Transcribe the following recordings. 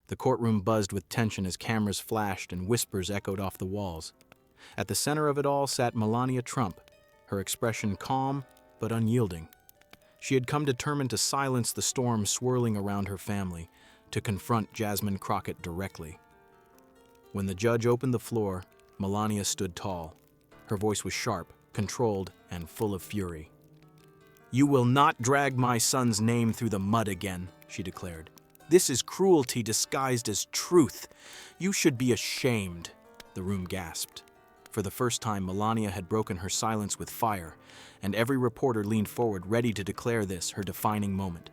The courtroom buzzed with tension as cameras flashed and whispers echoed off the walls. At the center of it all sat Melania Trump, her expression calm but unyielding. She had come determined to silence the storm swirling around her family, to confront Jasmine Crockett directly. When the judge opened the floor, Melania stood tall. Her voice was sharp, controlled, and full of fury. "You will not drag my son's name through the mud again," she declared. "This is cruelty disguised as truth. You should be ashamed." The room gasped. For the first time, Melania had broken her silence with fire, and every reporter leaned forward ready to declare this her defining moment.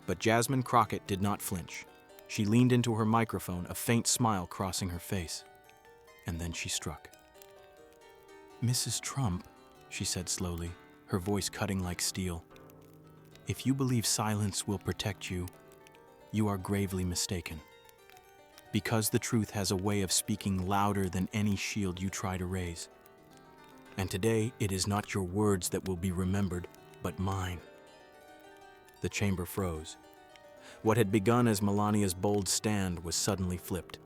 But Jasmine Crockett did not flinch. She leaned into her microphone, a faint smile crossing her face. And then she struck. "Mrs. Trump," she said slowly, her voice cutting like steel, "if you believe silence will protect you, you are gravely mistaken. Because the truth has a way of speaking louder than any shield you try to raise. And today, it is not your words that will be remembered, but mine." The chamber froze. What had begun as Melania's bold stand was suddenly flipped.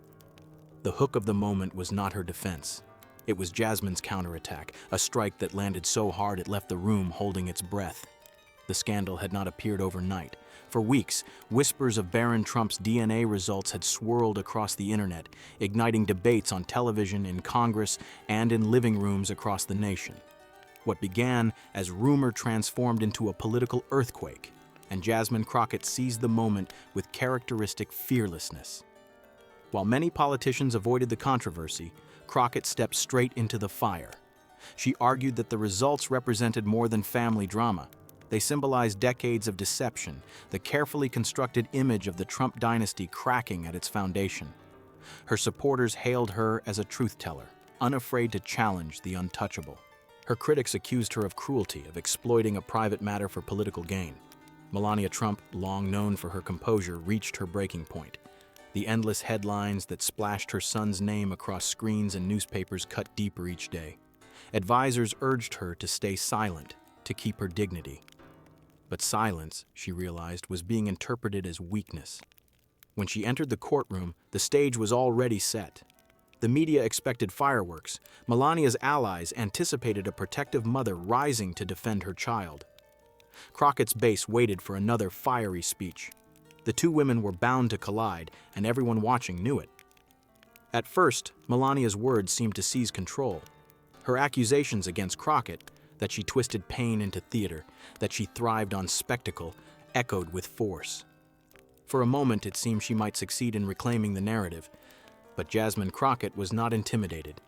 The hook of the moment was not her defense. It was Jasmine's counterattack, a strike that landed so hard it left the room holding its breath. The scandal had not appeared overnight. For weeks, whispers of Baron Trump's DNA results had swirled across the internet, igniting debates on television, in Congress, and in living rooms across the nation. What began as rumor transformed into a political earthquake, and Jasmine Crockett seized the moment with characteristic fearlessness. While many politicians avoided the controversy, Crockett stepped straight into the fire. She argued that the results represented more than family drama. They symbolized decades of deception, the carefully constructed image of the Trump dynasty cracking at its foundation. Her supporters hailed her as a truth-teller, unafraid to challenge the untouchable. Her critics accused her of cruelty, of exploiting a private matter for political gain. Melania Trump, long known for her composure, reached her breaking point. The endless headlines that splashed her son's name across screens and newspapers cut deeper each day. Advisors urged her to stay silent, to keep her dignity. But silence, she realized, was being interpreted as weakness. When she entered the courtroom, the stage was already set. The media expected fireworks. Melania's allies anticipated a protective mother rising to defend her child. Crockett's base waited for another fiery speech. The two women were bound to collide, and everyone watching knew it. At first, Melania's words seemed to seize control. Her accusations against Crockett, that she twisted pain into theater, that she thrived on spectacle, echoed with force. For a moment, it seemed she might succeed in reclaiming the narrative, but Jasmine Crockett was not intimidated.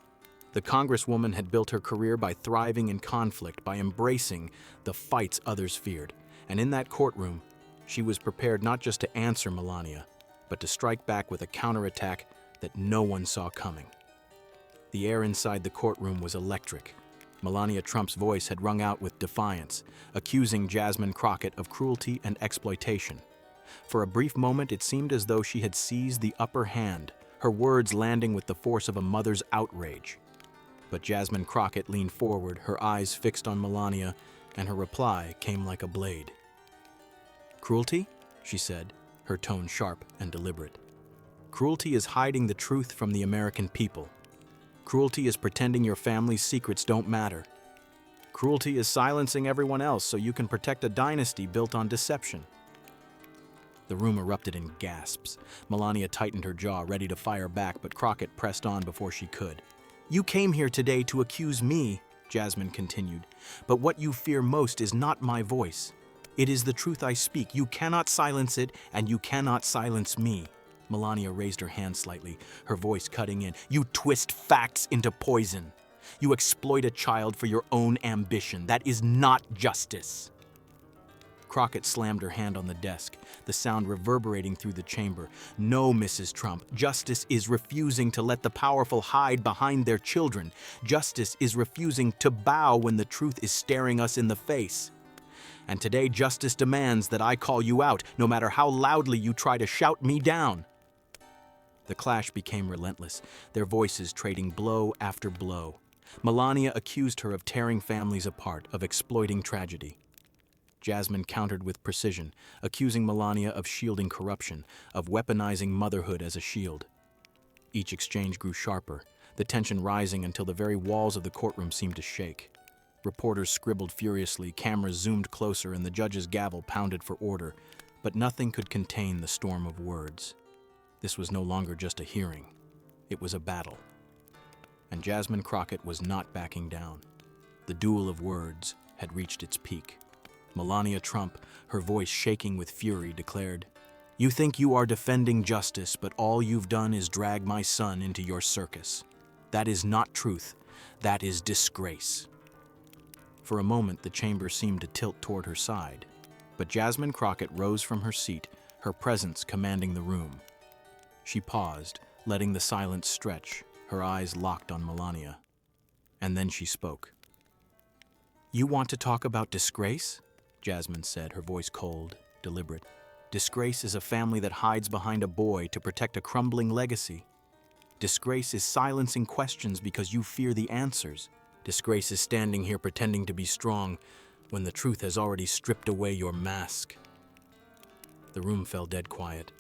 The Congresswoman had built her career by thriving in conflict, by embracing the fights others feared. And in that courtroom, she was prepared not just to answer Melania, but to strike back with a counterattack that no one saw coming. The air inside the courtroom was electric. Melania Trump's voice had rung out with defiance, accusing Jasmine Crockett of cruelty and exploitation. For a brief moment, it seemed as though she had seized the upper hand, her words landing with the force of a mother's outrage. But Jasmine Crockett leaned forward, her eyes fixed on Melania, and her reply came like a blade. "Cruelty?" she said, her tone sharp and deliberate. "Cruelty is hiding the truth from the American people. Cruelty is pretending your family's secrets don't matter. Cruelty is silencing everyone else so you can protect a dynasty built on deception." The room erupted in gasps. Melania tightened her jaw, ready to fire back, but Crockett pressed on before she could. "You came here today to accuse me," Jasmine continued, "but what you fear most is not my voice. It is the truth I speak. You cannot silence it, and you cannot silence me." Melania raised her hand slightly, her voice cutting in. "You twist facts into poison. You exploit a child for your own ambition. That is not justice." Crockett slammed her hand on the desk, the sound reverberating through the chamber. "No, Mrs. Trump, justice is refusing to let the powerful hide behind their children. Justice is refusing to bow when the truth is staring us in the face. And today, justice demands that I call you out, no matter how loudly you try to shout me down." The clash became relentless, their voices trading blow after blow. Melania accused her of tearing families apart, of exploiting tragedy. Jasmine countered with precision, accusing Melania of shielding corruption, of weaponizing motherhood as a shield. Each exchange grew sharper, the tension rising until the very walls of the courtroom seemed to shake. Reporters scribbled furiously, cameras zoomed closer, and the judge's gavel pounded for order, but nothing could contain the storm of words. This was no longer just a hearing. It was a battle. And Jasmine Crockett was not backing down. The duel of words had reached its peak. Melania Trump, her voice shaking with fury, declared, "You think you are defending justice, but all you've done is drag my son into your circus. That is not truth. That is disgrace." For a moment, the chamber seemed to tilt toward her side, but Jasmine Crockett rose from her seat, her presence commanding the room. She paused, letting the silence stretch, her eyes locked on Melania. And then she spoke. "You want to talk about disgrace?" Jasmine said, her voice cold, deliberate. "Disgrace is a family that hides behind a boy to protect a crumbling legacy. Disgrace is silencing questions because you fear the answers. Disgrace is standing here pretending to be strong when the truth has already stripped away your mask." The room fell dead quiet.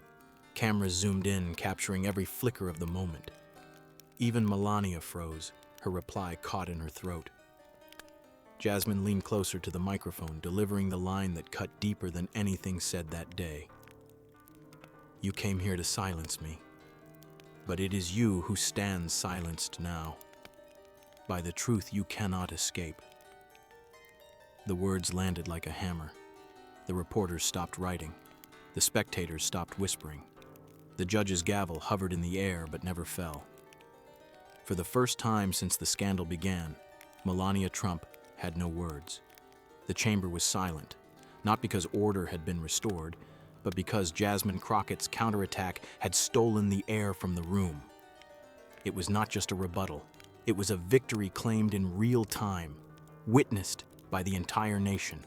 Cameras zoomed in, capturing every flicker of the moment. Even Melania froze, her reply caught in her throat. Jasmine leaned closer to the microphone, delivering the line that cut deeper than anything said that day. "You came here to silence me, but it is you who stands silenced now. By the truth you cannot escape." The words landed like a hammer. The reporters stopped writing. The spectators stopped whispering. The judge's gavel hovered in the air but never fell. For the first time since the scandal began, Melania Trump had no words. The chamber was silent, not because order had been restored, but because Jasmine Crockett's counterattack had stolen the air from the room. It was not just a rebuttal. It was a victory claimed in real time, witnessed by the entire nation.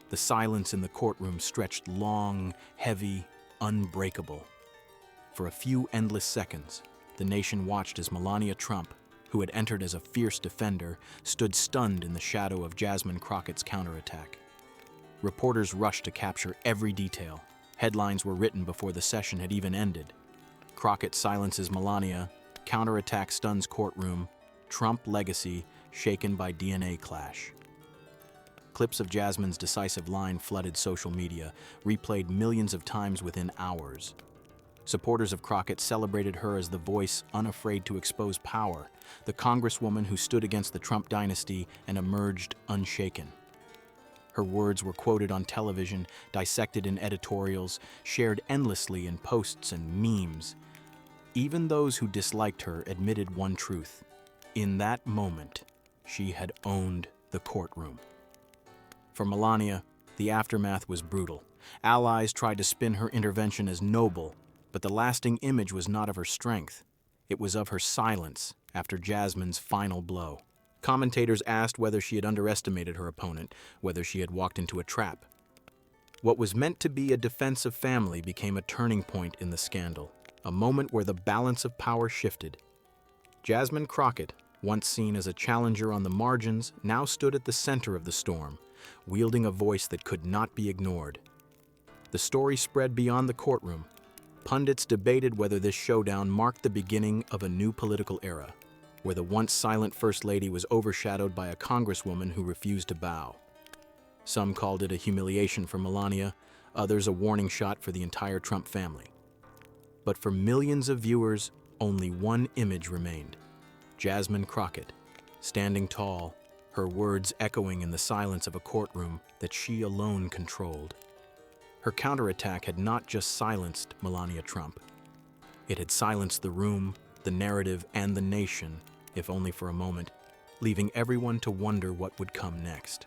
The silence in the courtroom stretched long, heavy, unbreakable. For a few endless seconds, the nation watched as Melania Trump, who had entered as a fierce defender, stood stunned in the shadow of Jasmine Crockett's counterattack. Reporters rushed to capture every detail. Headlines were written before the session had even ended. Crockett silences Melania, counterattack stuns courtroom, Trump legacy shaken by DNA clash. Clips of Jasmine's decisive line flooded social media, replayed millions of times within hours. Supporters of Crockett celebrated her as the voice unafraid to expose power, the congresswoman who stood against the Trump dynasty and emerged unshaken. Her words were quoted on television, dissected in editorials, shared endlessly in posts and memes. Even those who disliked her admitted one truth. In that moment, she had owned the courtroom. For Melania, the aftermath was brutal. Allies tried to spin her intervention as noble, but the lasting image was not of her strength. It was of her silence after Jasmine's final blow. Commentators asked whether she had underestimated her opponent, whether she had walked into a trap. What was meant to be a defense of family became a turning point in the scandal, a moment where the balance of power shifted. Jasmine Crockett, once seen as a challenger on the margins, now stood at the center of the storm, wielding a voice that could not be ignored. The story spread beyond the courtroom. Pundits debated whether this showdown marked the beginning of a new political era, where the once silent First Lady was overshadowed by a congresswoman who refused to bow. Some called it a humiliation for Melania, others a warning shot for the entire Trump family. But for millions of viewers, only one image remained: Jasmine Crockett, standing tall, her words echoing in the silence of a courtroom that she alone controlled. Her counterattack had not just silenced Melania Trump. It had silenced the room, the narrative, and the nation, if only for a moment, leaving everyone to wonder what would come next.